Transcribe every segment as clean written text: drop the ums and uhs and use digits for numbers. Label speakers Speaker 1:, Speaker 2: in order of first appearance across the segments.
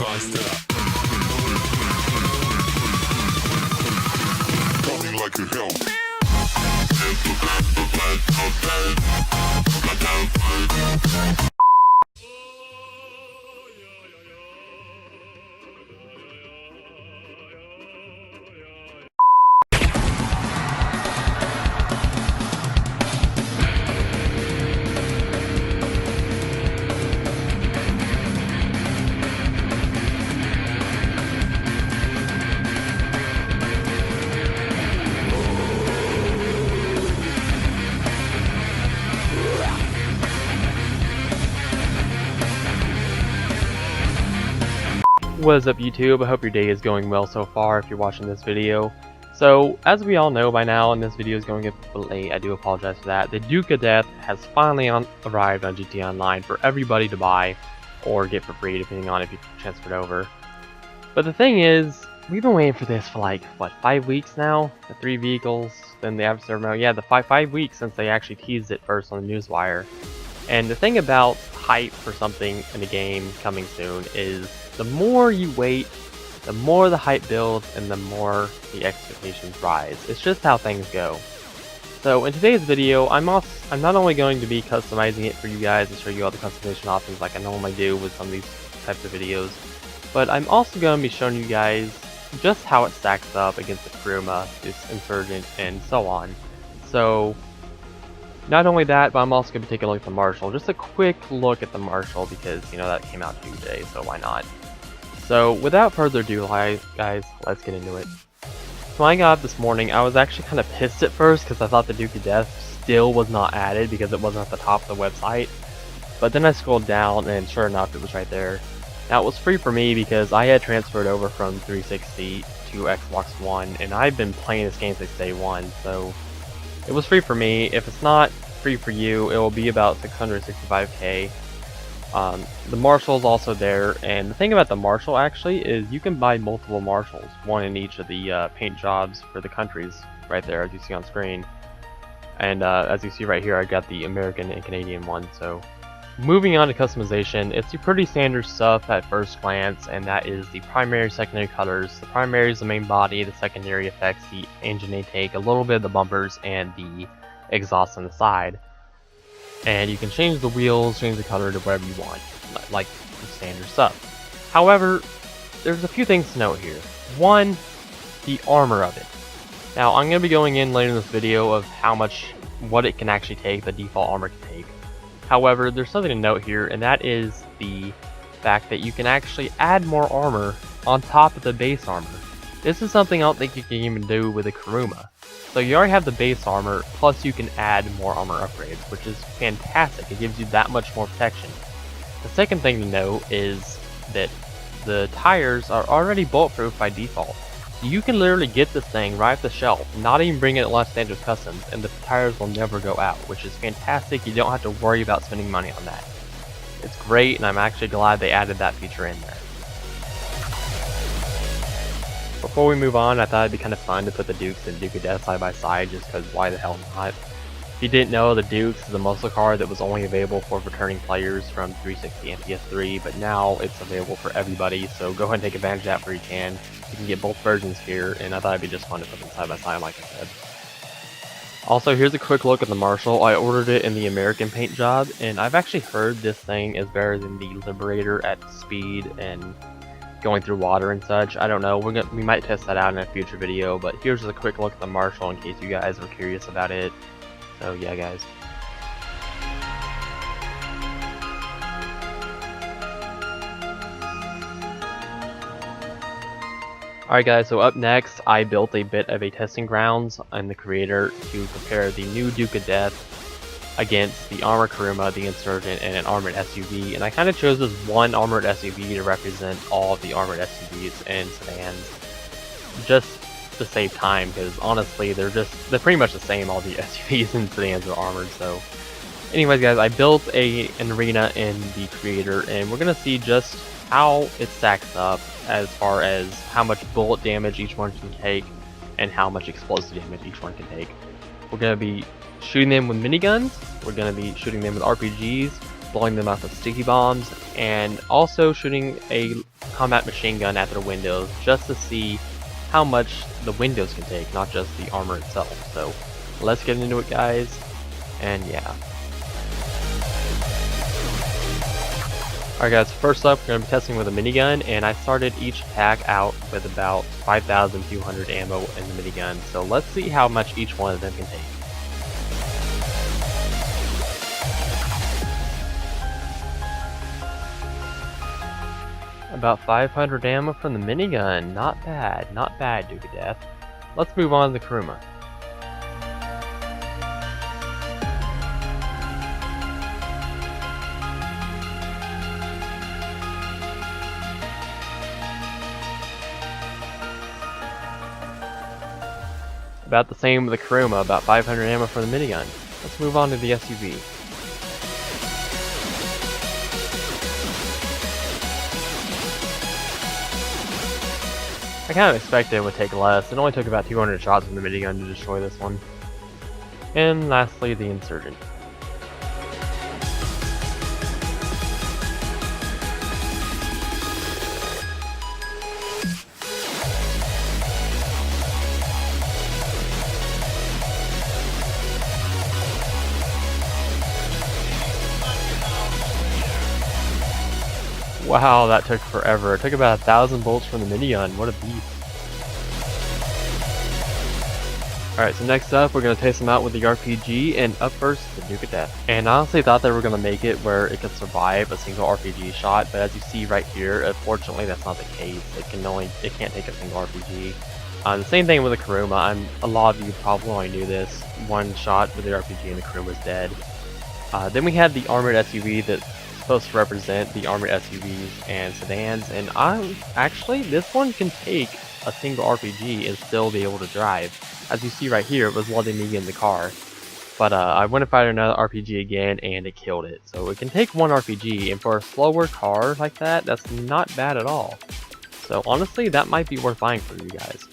Speaker 1: faster. Coming like a hell.
Speaker 2: What is up, YouTube? I hope your day is going well so far if you're watching this video. So, as we all know by now, and this video is going a bit late, I do apologize for that, the Duke of Death has finally arrived on GTA Online for everybody to buy, or get for free depending on if you transferred over. But the thing is, we've been waiting for this for like, what, 5 weeks now? The 3 vehicles, then the adversary mode, yeah, the 5 weeks since they actually teased it first on the Newswire. And the thing about hype for something in the game coming soon is the more you wait, the more the hype builds and the more the expectations rise. It's just how things go. So in today's video, I'm not only going to be customizing it for you guys and show you all the customization options like I normally do with some of these types of videos, but I'm also going to be showing you guys just how it stacks up against the Kuruma, this Insurgent, and so on. So not only that, but I'm also going to be taking a look at the Marshal. Just a quick look at the Marshal because, you know, that came out today, so why not? So without further ado, guys, let's get into it. So when I got up this morning, I was actually kind of pissed at first because I thought the Duke of Death still was not added because it wasn't at the top of the website. But then I scrolled down and sure enough, it was right there. Now it was free for me because I had transferred over from 360 to Xbox One and I've been playing this game since day one, so it was free for me. If it's not free for you, it will be about 665k. The Marshal is also there, and the thing about the Marshal actually is you can buy multiple Marshals, one in each of the paint jobs for the countries right there as you see on screen. And as you see right here, I got the American and Canadian one. So moving on to customization, it's the pretty standard stuff at first glance, and that is the primary, secondary colors. The primary is the main body, the secondary affects the engine intake, a little bit of the bumpers, and the exhaust on the side. And you can change the wheels, change the color to whatever you want, like the standard stuff. However, there's a few things to note here. One, the armor of it. Now, I'm going to be going in later in this video of what it can actually take, the default armor can take. However, there's something to note here, and that is the fact that you can actually add more armor on top of the base armor. This is something I don't think you can even do with a Kuruma. So you already have the base armor, plus you can add more armor upgrades, which is fantastic. It gives you that much more protection. The second thing to note is that the tires are already bulletproof by default. So you can literally get this thing right off the shelf, not even bring it to Los Angeles Customs, and the tires will never go out, which is fantastic. You don't have to worry about spending money on that. It's great, and I'm actually glad they added that feature in there. Before we move on, I thought it'd be kind of fun to put the Dukes and Duke of Death side by side, just because why the hell not? If you didn't know, the Dukes is a muscle car that was only available for returning players from 360 and PS3, but now it's available for everybody, so go ahead and take advantage of that where you can. You can get both versions here, and I thought it'd be just fun to put them side by side, like I said. Also, here's a quick look at the Marshal. I ordered it in the American paint job, and I've actually heard this thing is better than the Liberator at speed and going through water and such. I don't know, we might test that out in a future video, but here's a quick look at the Marshal in case you guys are curious about it. So yeah, guys. Alright guys, so up next I built a bit of a testing grounds on the creator to compare the new Duke of Death against the armored Kuruma, the Insurgent, and an armored SUV, and I kind of chose this one armored SUV to represent all of the armored SUVs and sedans, just to save time, because honestly they're pretty much the same. All the SUVs and sedans are armored. So anyways guys, I built an arena in the creator, and we're gonna see just how it stacks up as far as how much bullet damage each one can take and how much explosive damage each one can take. We're gonna be shooting them with miniguns, we're going to be shooting them with RPGs, blowing them up with sticky bombs, and also shooting a combat machine gun at their windows just to see how much the windows can take, not just the armor itself. So let's get into it, guys, and yeah. Alright guys, first up we're going to be testing with a minigun, and I started each attack out with about 5,200 ammo in the minigun, so let's see how much each one of them can take. About 500 ammo from the minigun, not bad, Duke of Death. Let's move on to the Kuruma. About the same with the Kuruma, about 500 ammo from the minigun. Let's move on to the SUV. I kind of expected it would take less. It only took about 200 shots from the minigun to destroy this one. And lastly, the Insurgent. Wow, that took forever. It took about 1,000 bolts from the minigun. What a beast. Alright, so next up, we're going to test them out with the RPG, and up first, the Duke of Death. And I honestly thought they were going to make it where it could survive a single RPG shot, but as you see right here, unfortunately that's not the case. It can't take a single RPG. The same thing with the Kuruma. A lot of you probably already knew this. One shot with the RPG and the Kuruma is dead. Then we had the armored SUV that's supposed to represent the armored SUVs and sedans, and actually this one can take a single RPG and still be able to drive. As you see right here, it was letting me get in the car, but I went and fired another RPG again and it killed it. So it can take one RPG, and for a slower car like that, that's not bad at all. So honestly, that might be worth buying for you guys.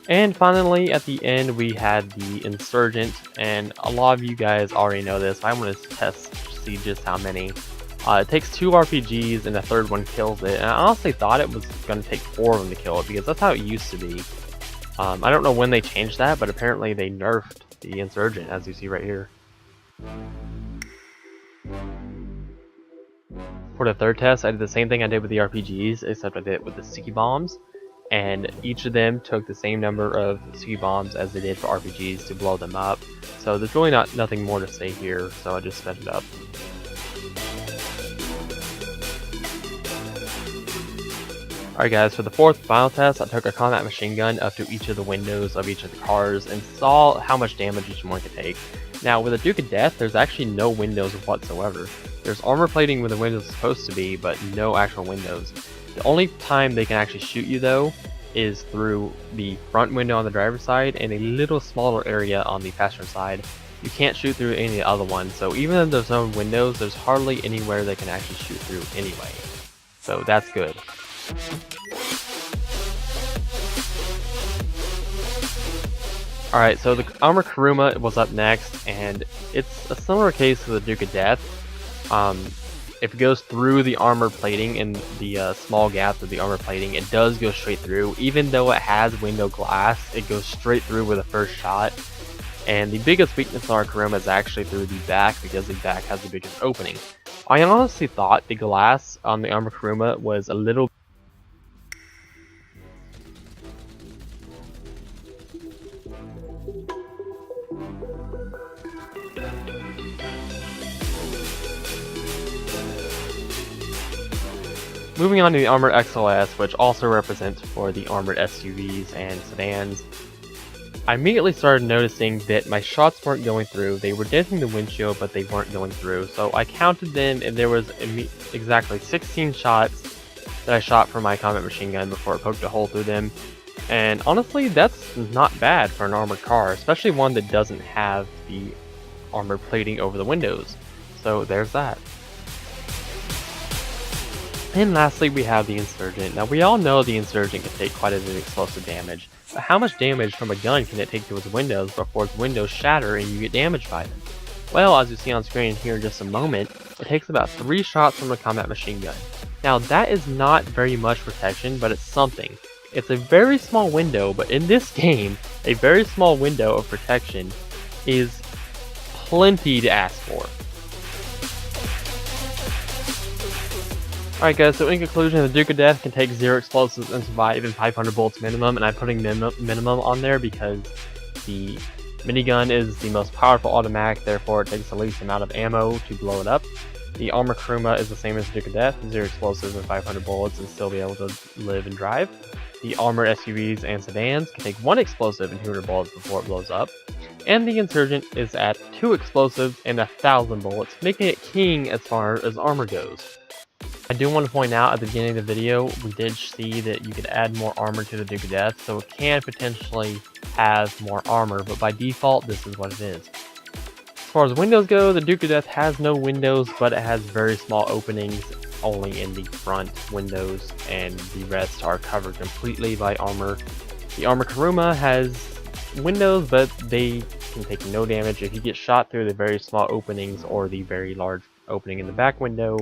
Speaker 2: And finally, at the end, we had the Insurgent, and a lot of you guys already know this. I want to see just how many. It takes 2 RPGs and the third one kills it, and I honestly thought it was going to take 4 of them to kill it, because that's how it used to be. I don't know when they changed that, but apparently they nerfed the Insurgent, as you see right here. For the third test, I did the same thing I did with the RPGs, except I did it with the sticky bombs, and each of them took the same number of sticky bombs as they did for RPGs to blow them up. So there's really nothing more to say here, so I just sped it up. Alright guys, for the fourth final test, I took a combat machine gun up to each of the windows of each of the cars and saw how much damage each one could take. Now with a Duke of Death, there's actually no windows whatsoever. There's armor plating where the windows are supposed to be, but no actual windows. The only time they can actually shoot you though is through the front window on the driver's side and a little smaller area on the passenger side. You can't shoot through any of the other ones, so even if there's no windows, there's hardly anywhere they can actually shoot through anyway. So that's good. Alright, so the Armored Kuruma was up next, and it's a similar case to the Duke of Death. If it goes through the armor plating and the small gaps of the armor plating, it does go straight through. Even though it has window glass, it goes straight through with the first shot. And the biggest weakness on our Kuruma is actually through the back, because the back has the biggest opening. I honestly thought the glass on the Armored Kuruma was a little Moving on to the Armored XLS, which also represents for the armored SUVs and sedans. I immediately started noticing that my shots weren't going through. They were denting the windshield, but they weren't going through. So I counted them, and there was exactly 16 shots that I shot from my combat machine gun before it poked a hole through them. And honestly, that's not bad for an armored car, especially one that doesn't have the armor plating over the windows. So there's that. And lastly, we have the Insurgent. Now we all know the Insurgent can take quite a bit of explosive damage, but how much damage from a gun can it take to its windows before its windows shatter and you get damaged by them? Well, as you see on screen here in just a moment, it takes about 3 shots from a combat machine gun. Now that is not very much protection, but it's something. It's a very small window, but in this game, a very small window of protection is plenty to ask for. Alright guys, so in conclusion, the Duke of Death can take 0 explosives and survive in 500 bullets minimum, and I'm putting minimum on there because the minigun is the most powerful automatic, therefore it takes the least amount of ammo to blow it up. The Armor Kuruma is the same as the Duke of Death, 0 explosives and 500 bullets and still be able to live and drive. The armored SUVs and sedans can take 1 explosive and 200 bullets before it blows up. And the Insurgent is at 2 explosives and 1,000 bullets, making it king as far as armor goes. I do want to point out at the beginning of the video, we did see that you could add more armor to the Duke of Death, so it can potentially have more armor, but by default, this is what it is. As far as windows go, the Duke of Death has no windows, but it has very small openings, only in the front windows, and the rest are covered completely by armor. The Armor Kuruma has windows, but they can take no damage if you get shot through the very small openings or the very large opening in the back window.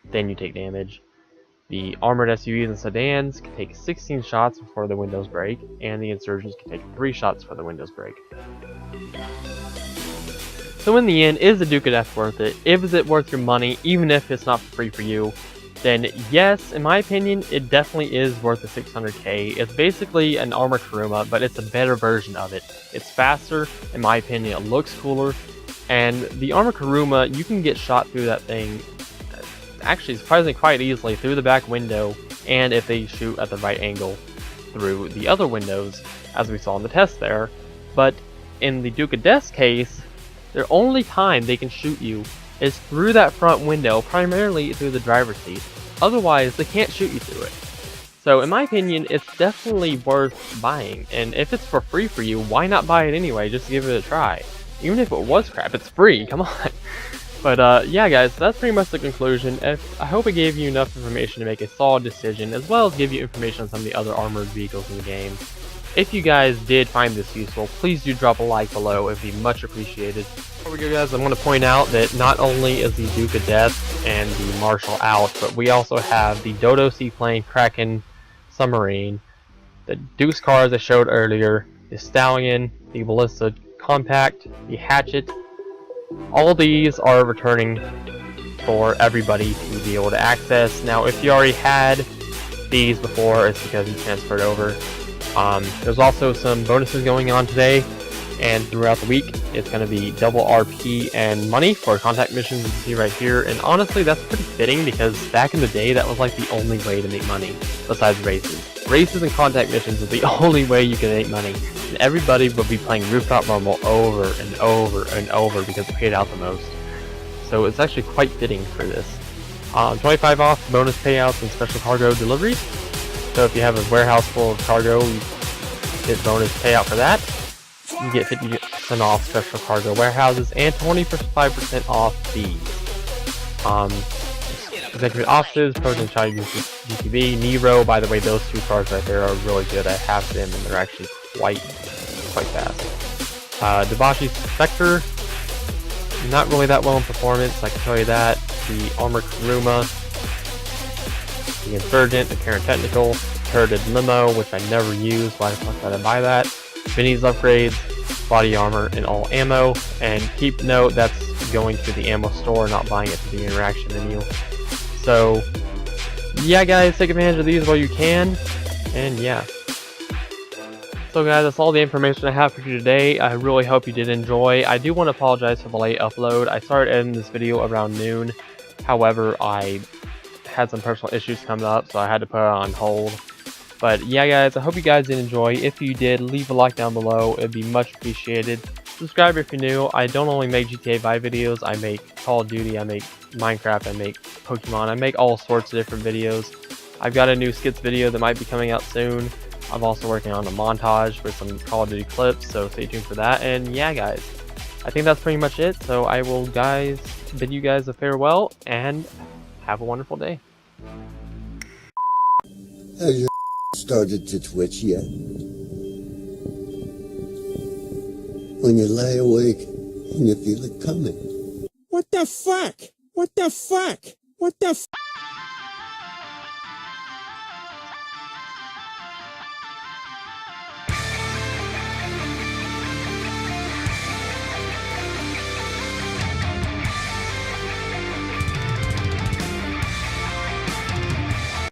Speaker 2: Then you take damage. The armored SUVs and sedans can take 16 shots before the windows break, and the Insurgents can take 3 shots before the windows break. So in the end, is the Duke of Death worth it? Is it worth your money, even if it's not free for you? Then yes, in my opinion, it definitely is worth the 600k. It's basically an Armor Kuruma, but it's a better version of it. It's faster, in my opinion, it looks cooler, and the Armor Kuruma, you can get shot through that thing actually surprisingly quite easily through the back window, and if they shoot at the right angle through the other windows, as we saw in the test there. But in the Duke of Death's case, the only time they can shoot you is through that front window, primarily through the driver's seat. Otherwise, they can't shoot you through it. So in my opinion, it's definitely worth buying, and if it's for free for you, why not buy it anyway? Just give it a try. Even if it was crap, it's free, come on. But yeah guys, that's pretty much the conclusion. I hope it gave you enough information to make a solid decision, as well as give you information on some of the other armored vehicles in the game. If you guys did find this useful, please do drop a like below, it'd be much appreciated. Before we go guys, I want to point out that not only is the Duke of Death and the Marshal out, but we also have the Dodo Seaplane, Kraken, Submarine, the Deuce cars I showed earlier, the Stallion, the Ballista Compact, the Hatchet. All of these are returning for everybody to be able to access. Now, if you already had these before, it's because you transferred over. There's also some bonuses going on today and throughout the week. It's going to be double RP and money for contact missions, you can see right here. And honestly, that's pretty fitting because back in the day, that was like the only way to make money besides races. Races and contact missions is the only way you can make money. And everybody would be playing Rooftop Rumble over and over and over because it paid out the most. So it's actually quite fitting for this. 25 off bonus payouts and special cargo deliveries. So if you have a warehouse full of cargo, you get bonus payout for that. You get 50% off special cargo warehouses and 25% off fees. Executive offices, Proton Child GTV, NIVIRO. By the way, those 2 cars right there are really good. I have them and they're actually quite fast. Debauchy Spectre, not really that well in performance, I can tell you that. The Armor Kuruma, the Insurgent, the Karen Technical, Turreted Limo, which I never use. Why the fuck did I buy that? Vinny's upgrades, body armor, and all ammo. And keep note that's going to the ammo store, not buying it through the interaction menu. So yeah guys, take advantage of these while you can, and yeah. So guys, that's all the information I have for you today. I really hope you did enjoy. I do want to apologize for the late upload. I started editing this video around noon. However, I had some personal issues come up, so I had to put it on hold. But yeah guys, I hope you guys did enjoy. If you did, leave a like down below. It'd be much appreciated. Subscribe if you're new. I don't only make GTA 5 videos, I make Call of Duty, I make Minecraft, I make Pokemon, I make all sorts of different videos. I've got a new skits video that might be coming out soon. I'm also working on a montage with some Call of Duty clips, so stay tuned for that. And yeah guys, I think that's pretty much it. So I will bid you guys a farewell and have a wonderful day.
Speaker 1: Has your started to twitch yet? When you lie awake and you feel it coming.
Speaker 3: What the fuck? What the fuck? What the f?